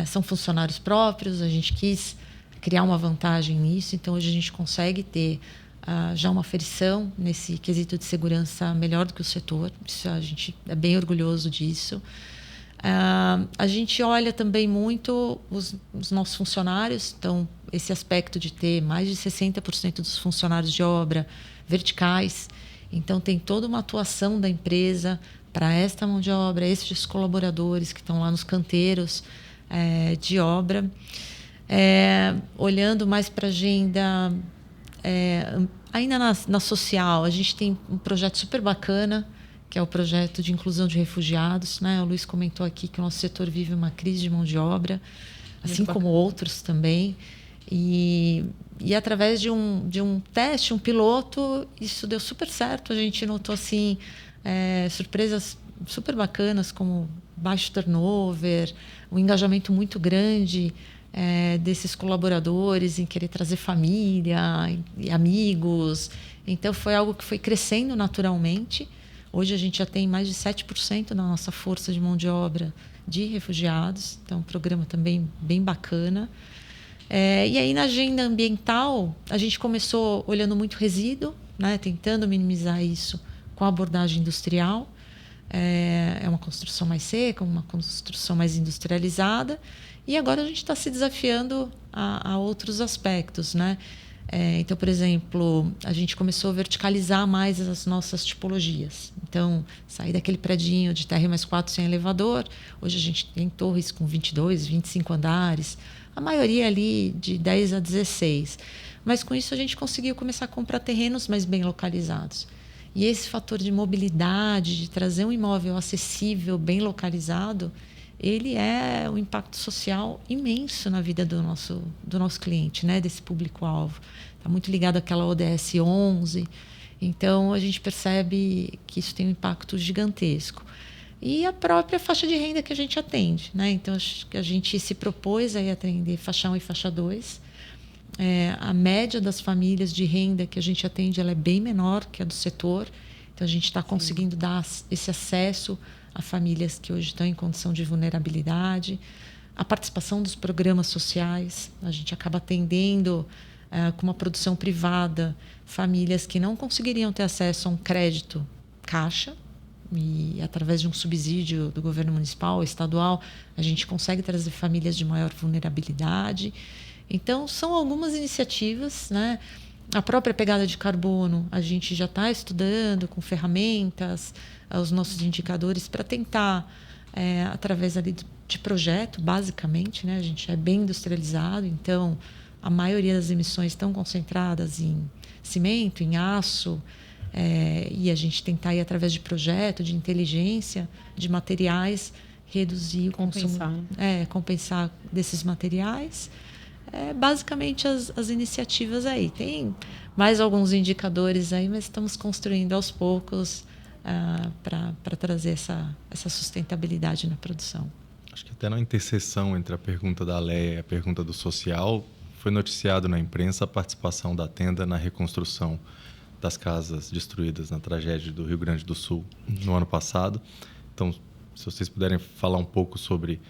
são funcionários próprios, a gente quis criar uma vantagem nisso. Então, hoje a gente consegue ter já uma aferição nesse quesito de segurança melhor do que o setor. Isso, a gente é bem orgulhoso disso. A gente olha também muito os nossos funcionários, então esse aspecto de ter mais de 60% dos funcionários de obra verticais, então tem toda uma atuação da empresa para esta mão de obra, esses colaboradores que estão lá nos canteiros de obra. Olhando mais para a agenda, ainda na social, a gente tem um projeto super bacana, que é o projeto de inclusão de refugiados, né? O Luiz comentou aqui que o nosso setor vive uma crise de mão de obra, assim como outros também. E através de um teste, um piloto, isso deu super certo. A gente notou assim, surpresas super bacanas, como baixo turnover, um engajamento muito grande desses colaboradores em querer trazer família e amigos. Então, foi algo que foi crescendo naturalmente. Hoje a gente já tem mais de 7% da nossa força de mão de obra de refugiados, então um programa também bem bacana. E aí na agenda ambiental, a gente começou olhando muito resíduo, né, tentando minimizar isso com a abordagem industrial. É uma construção mais seca, uma construção mais industrializada, e agora a gente está se desafiando a outros aspectos, né? Então, por exemplo, a gente começou a verticalizar mais as nossas tipologias. Então, sair daquele predinho de TR+4 sem elevador. Hoje a gente tem torres com 22, 25 andares. A maioria ali de 10 a 16. Mas com isso a gente conseguiu começar a comprar terrenos mais bem localizados. E esse fator de mobilidade, de trazer um imóvel acessível, bem localizado, ele é um impacto social imenso na vida do nosso cliente, né? Desse público-alvo. Está muito ligado àquela ODS 11. Então, a gente percebe que isso tem um impacto gigantesco. E a própria faixa de renda que a gente atende, né? Então, acho que a gente se propôs a atender faixa 1 e faixa 2. A média das famílias de renda que a gente atende ela é bem menor que a do setor. Então, a gente está conseguindo dar esse acesso a famílias que hoje estão em condição de vulnerabilidade. A participação dos programas sociais, a gente acaba atendendo com uma produção privada famílias que não conseguiriam ter acesso a um crédito caixa, e através de um subsídio do governo municipal ou estadual, a gente consegue trazer famílias de maior vulnerabilidade. Então, são algumas iniciativas, né? A própria pegada de carbono, a gente já está estudando com ferramentas, os nossos indicadores, para tentar, através ali de projeto, basicamente, né? A gente é bem industrializado, então a maioria das emissões estão concentradas em cimento, em aço, e a gente tentar ir através de projeto, de inteligência, de materiais, reduzir o consumo, compensar desses materiais. Basicamente as iniciativas aí. Tem mais alguns indicadores aí, mas estamos construindo aos poucos para trazer essa sustentabilidade na produção. Acho que até na interseção entre a pergunta da Leia e a pergunta do social, foi noticiado na imprensa a participação da Tenda na reconstrução das casas destruídas na tragédia do Rio Grande do Sul no ano passado. Então, se vocês puderem falar um pouco sobre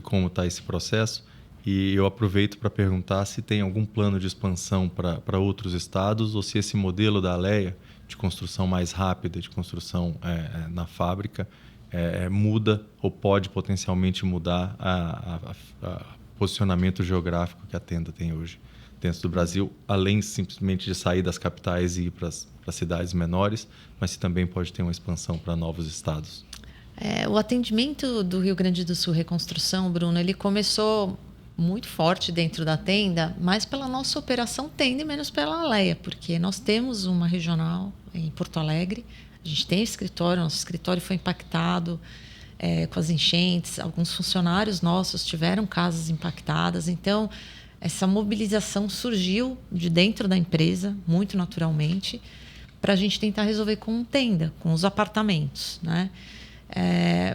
como está esse processo. E eu aproveito para perguntar se tem algum plano de expansão para outros estados ou se esse modelo da Alea, de construção mais rápida, de construção na fábrica, muda ou pode potencialmente mudar o posicionamento geográfico que a Tenda tem hoje dentro do Brasil, além simplesmente de sair das capitais e ir para as cidades menores, mas se também pode ter uma expansão para novos estados. O atendimento do Rio Grande do Sul Reconstrução, Bruno, ele começou muito forte dentro da Tenda, mais pela nossa operação Tenda e menos pela Alea, porque nós temos uma regional em Porto Alegre, a gente tem escritório, nosso escritório foi impactado com as enchentes, alguns funcionários nossos tiveram casas impactadas, então essa mobilização surgiu de dentro da empresa, muito naturalmente, para a gente tentar resolver com Tenda, com os apartamentos, né?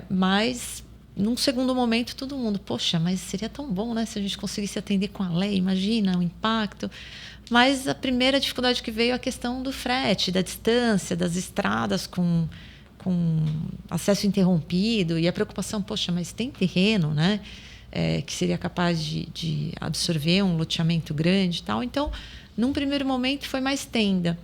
Mas num segundo momento todo mundo, poxa, mas seria tão bom, né, se a gente conseguisse atender com a lei, imagina o impacto. Mas a primeira dificuldade que veio é a questão do frete, da distância, das estradas com acesso interrompido e a preocupação, poxa, mas tem terreno, né, que seria capaz de absorver um loteamento grande e tal. Então, num primeiro momento foi mais Tenda.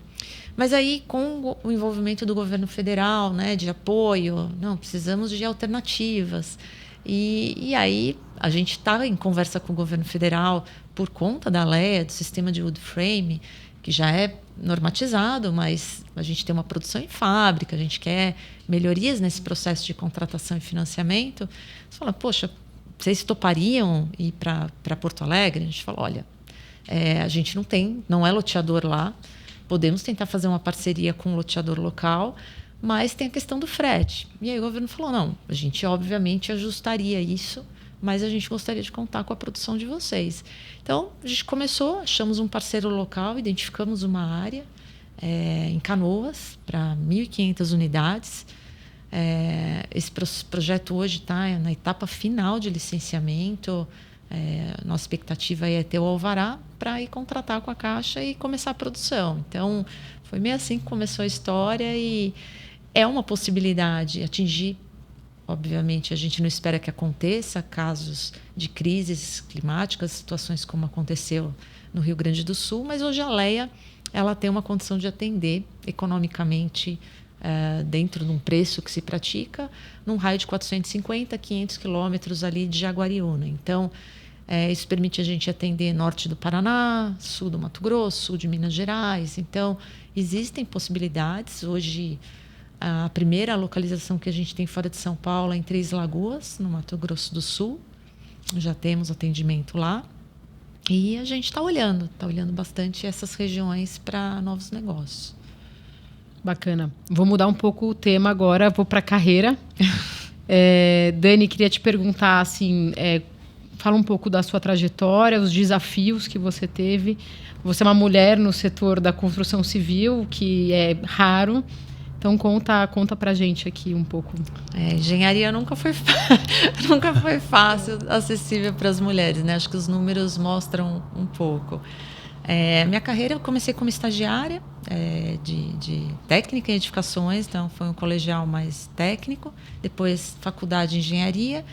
Mas aí, com o envolvimento do governo federal, né, de apoio, não, precisamos de alternativas. E aí, a gente estava em conversa com o governo federal por conta da Alea, do sistema de wood frame, que já é normatizado, mas a gente tem uma produção em fábrica, a gente quer melhorias nesse processo de contratação e financiamento. Você fala, poxa, vocês topariam ir para Porto Alegre? A gente fala, olha, a gente não é loteador lá, podemos tentar fazer uma parceria com um loteador local, mas tem a questão do frete. E aí o governo falou, não, a gente obviamente ajustaria isso, mas a gente gostaria de contar com a produção de vocês. Então, a gente começou, achamos um parceiro local, identificamos uma área em Canoas para 1.500 unidades. Esse projeto hoje está na etapa final de licenciamento. Nossa expectativa é ter o alvará para ir contratar com a Caixa e começar a produção. Então, foi meio assim que começou a história e é uma possibilidade atingir. Obviamente, a gente não espera que aconteça casos de crises climáticas, situações como aconteceu no Rio Grande do Sul, mas hoje a Alea ela tem uma condição de atender economicamente dentro de um preço que se pratica num raio de 450, 500 quilômetros ali de Jaguariúna. Então, isso permite a gente atender norte do Paraná, sul do Mato Grosso, sul de Minas Gerais. Então, existem possibilidades. Hoje, a primeira localização que a gente tem fora de São Paulo é em Três Lagoas, no Mato Grosso do Sul. Já temos atendimento lá. E a gente está olhando bastante essas regiões para novos negócios. Bacana. Vou mudar um pouco o tema agora, vou para a carreira. Dani, queria te perguntar, assim, fala um pouco da sua trajetória, os desafios que você teve. Você é uma mulher no setor da construção civil, que é raro. Então, conta pra gente aqui um pouco. Engenharia nunca foi fácil, acessível para as mulheres, né? Acho que os números mostram um pouco. Minha carreira, eu comecei como estagiária de técnica em edificações, então foi um colegial mais técnico, depois faculdade de engenharia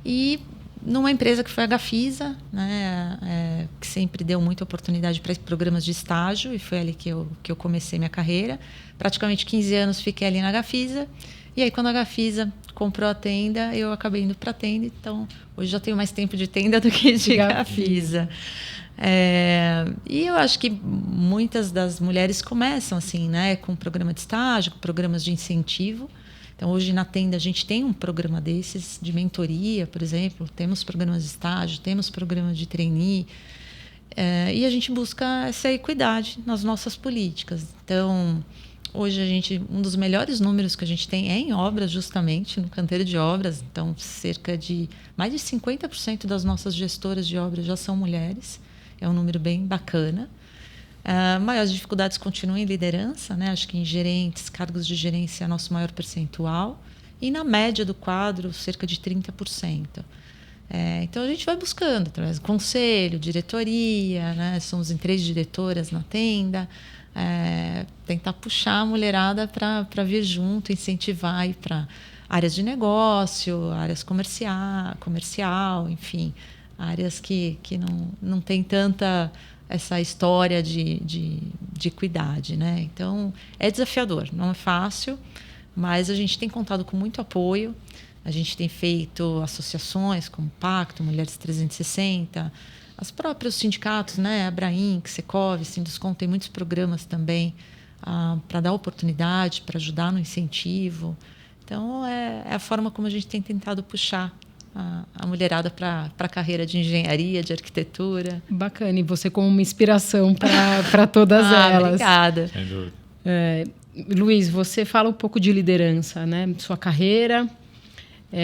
e numa empresa que foi a Gafisa, né, que sempre deu muita oportunidade para programas de estágio e foi ali que eu comecei minha carreira. Praticamente 15 anos fiquei ali na Gafisa e aí quando a Gafisa comprou a Tenda, eu acabei indo para a Tenda, então hoje já tenho mais tempo de Tenda do que de Gafisa. E eu acho que muitas das mulheres começam assim, né, com programa de estágio, com programas de incentivo. Então, hoje na Tenda a gente tem um programa desses, de mentoria, por exemplo, temos programas de estágio, temos programas de trainee, e a gente busca essa equidade nas nossas políticas. Então, hoje um dos melhores números que a gente tem é em obras, justamente, no canteiro de obras. Então, mais de 50% das nossas gestoras de obras já são mulheres. É um número bem bacana. Maiores dificuldades continuam em liderança, né? Acho que em gerentes, cargos de gerência é nosso maior percentual. E na média do quadro, cerca de 30%. Então, a gente vai buscando, através do conselho, diretoria, né? Somos em 3 diretoras na Tenda. Tentar puxar a mulherada para vir junto, incentivar para áreas de negócio, áreas comercial, enfim, áreas que não tem tanta essa história de equidade, né? Então, é desafiador, não é fácil, mas a gente tem contado com muito apoio. A gente tem feito associações como Pacto, Mulheres 360, Os próprios sindicatos, né? Abrainc, Secov, Sinduscom, tem muitos programas também para dar oportunidade, para ajudar no incentivo. Então, é a forma como a gente tem tentado puxar a mulherada para a carreira de engenharia, de arquitetura. Bacana, e você como uma inspiração para todas elas. Obrigada. Sem dúvida. Luiz, você fala um pouco de liderança, né? Sua carreira,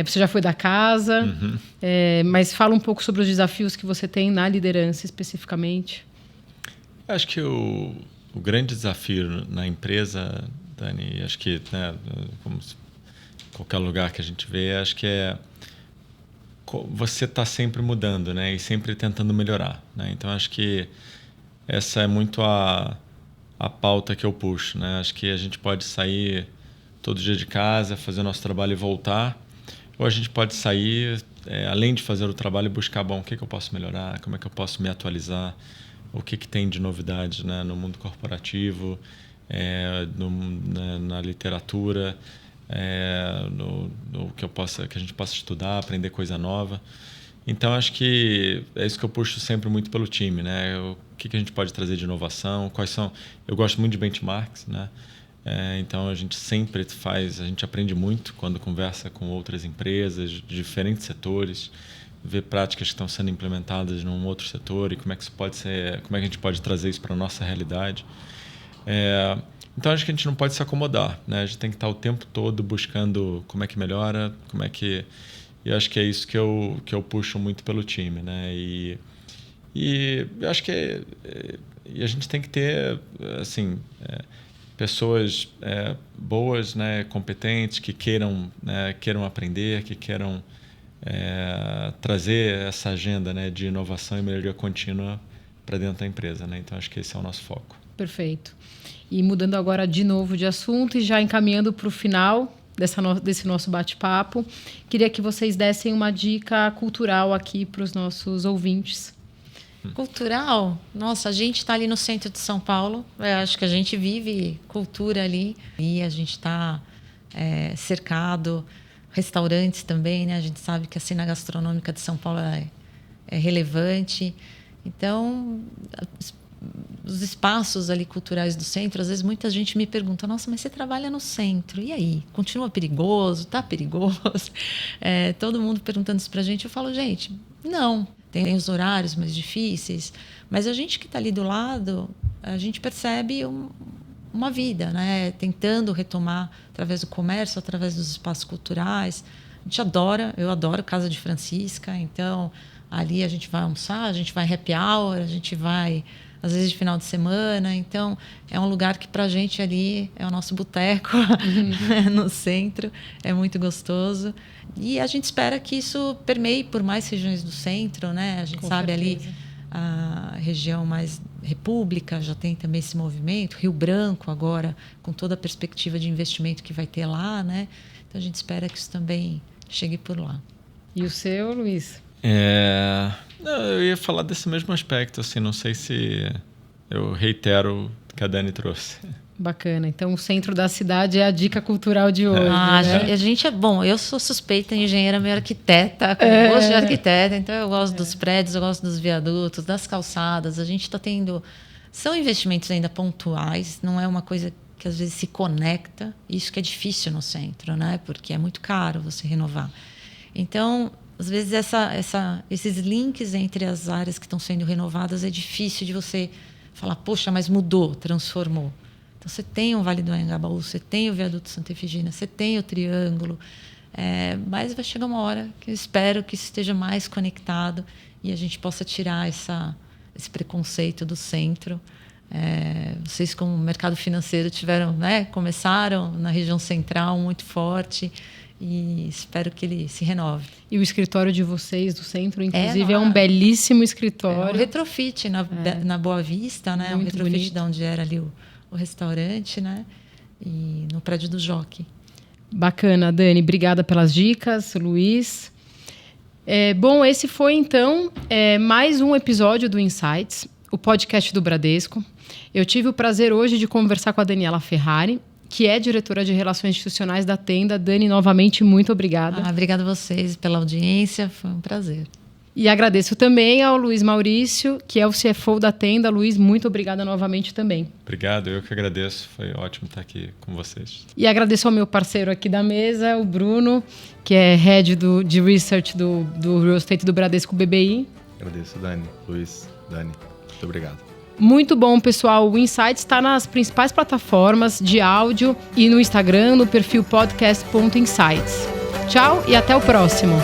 você já foi da casa, mas fala um pouco sobre os desafios que você tem na liderança especificamente. Acho que o grande desafio na empresa, Dani, acho que, né, como qualquer lugar que a gente vê, acho que você está sempre mudando, né, e sempre tentando melhorar, né? Então acho que essa é muito a pauta que eu puxo, né? Acho que a gente pode sair todo dia de casa, fazer o nosso trabalho e voltar, ou a gente pode sair, além de fazer o trabalho, buscar, o que eu posso melhorar, como é que eu posso me atualizar, o que tem de novidade, né, no mundo corporativo, na literatura, no que a gente possa estudar, aprender coisa nova. Então, acho que é isso que eu puxo sempre muito pelo time, né? O que a gente pode trazer de inovação, quais são... Eu gosto muito de benchmarks, né? Então, a gente sempre a gente aprende muito quando conversa com outras empresas de diferentes setores, ver práticas que estão sendo implementadas num outro setor e como é que isso pode ser, como é que a gente pode trazer isso para a nossa realidade. Então, acho que a gente não pode se acomodar, né? A gente tem que estar o tempo todo buscando como é que melhora, E acho que é isso que eu puxo muito pelo time, né? E eu acho que a gente tem que ter, assim, pessoas boas, né, competentes, que queiram aprender, que queiram trazer essa agenda, né, de inovação e melhoria contínua para dentro da empresa, né? Então, acho que esse é o nosso foco. Perfeito. E mudando agora de novo de assunto e já encaminhando para o final desse nosso bate-papo, queria que vocês dessem uma dica cultural aqui para os nossos ouvintes. Cultural? Nossa, a gente está ali no centro de São Paulo. Acho que a gente vive cultura ali. E a gente está cercado. Restaurantes também, né? A gente sabe que a cena gastronômica de São Paulo é relevante. Então, os espaços ali culturais do centro, às vezes muita gente me pergunta, nossa, mas você trabalha no centro, e aí? Continua perigoso? Tá perigoso? Todo mundo perguntando isso pra gente, eu falo, gente, não, tem os horários mais difíceis, mas a gente que está ali do lado, a gente percebe uma vida, né? Tentando retomar através do comércio, através dos espaços culturais. A gente eu adoro Casa de Francisca, então ali a gente vai almoçar, a gente vai happy hour, a gente vai às vezes de final de semana. Então, é um lugar que para a gente ali é o nosso boteco no centro. É muito gostoso. E a gente espera que isso permeie por mais regiões do centro, né? A gente Com sabe certeza. Ali a região mais República já tem também esse movimento. Rio Branco agora, com toda a perspectiva de investimento que vai ter lá, né? Então, a gente espera que isso também chegue por lá. E o seu, Luiz? Não, eu ia falar desse mesmo aspecto, assim, não sei se eu reitero o que a Dani trouxe. Bacana. Então, o centro da cidade é a dica cultural de hoje. Né? A gente bom, eu sou suspeita, engenheira, meio arquiteta, com gosto de arquiteta, então eu gosto dos prédios, eu gosto dos viadutos, das calçadas. A gente está tendo... São investimentos ainda pontuais, não é uma coisa que às vezes se conecta. Isso que é difícil no centro, né? Porque é muito caro você renovar. Então, às vezes, esses links entre as áreas que estão sendo renovadas é difícil de você falar, poxa, mas mudou, transformou. Então, você tem o Vale do Anhangabaú, você tem o Viaduto Santa Efigênia, você tem o Triângulo, mas vai chegar uma hora que eu espero que isso esteja mais conectado e a gente possa tirar esse preconceito do centro. Vocês, como mercado financeiro, começaram na região central muito forte, e espero que ele se renove. E o escritório de vocês, do centro, inclusive, é um belíssimo escritório. É um retrofit na Boa Vista, né? Muito um retrofit bonito. de onde era ali o restaurante, né? E no prédio do Jockey. Bacana, Dani. Obrigada pelas dicas, Luiz. Bom, esse foi, então, mais um episódio do Insights, o podcast do Bradesco. Eu tive o prazer hoje de conversar com a Daniela Ferrari, que é diretora de Relações Institucionais da Tenda. Dani, novamente, muito obrigada. Obrigada a vocês pela audiência, foi um prazer. E agradeço também ao Luiz Maurício, que é o CFO da Tenda. Luiz, muito obrigada novamente também. Obrigado, eu que agradeço. Foi ótimo estar aqui com vocês. E agradeço ao meu parceiro aqui da mesa, o Bruno, que é Head de Research do Real Estate do Bradesco BBI. Agradeço, Dani, Luiz, Dani. Muito obrigado. Muito bom, pessoal. O Insights está nas principais plataformas de áudio e no Instagram, no perfil podcast.insights. Tchau e até o próximo.